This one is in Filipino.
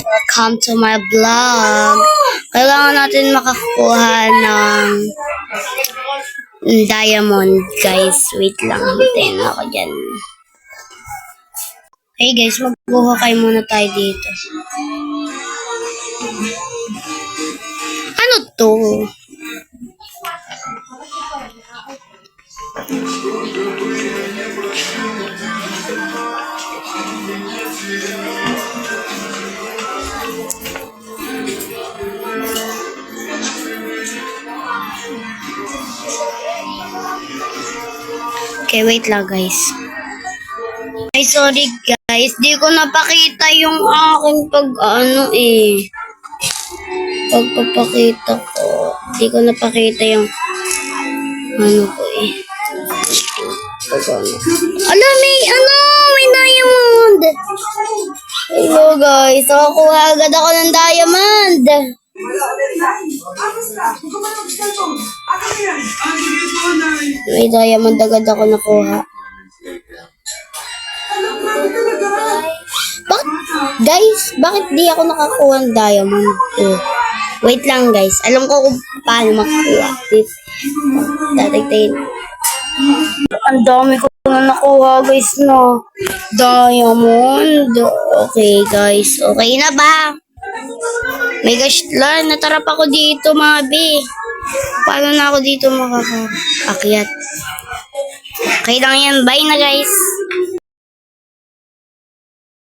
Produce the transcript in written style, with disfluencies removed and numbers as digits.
Welcome to my vlog. Kailangan natin makakuha ng diamond, guys. Wait lang, hintayin ako dyan. Hey guys, magbuhukay muna tayo dito. Ano to? Okay, wait lang guys. Ay, sorry guys. Di ko napakita yung aking pagpapakita ko. Di ko napakita yung ko eh. Ala, may diamond! Hello guys, nakakuha agad ako ng diamond! May diamond agad ako nakuha. Bakit di ako nakakuha ng diamond? Wait lang guys, alam ko kung paano makakuha. Tatagtayin. Ang dami ko na nakuha guys na diamond. Okay guys, okay na ba? May gosh, natarap ako dito mga be. Paano na ako dito makakaakyat? Okay lang yan, bye na guys.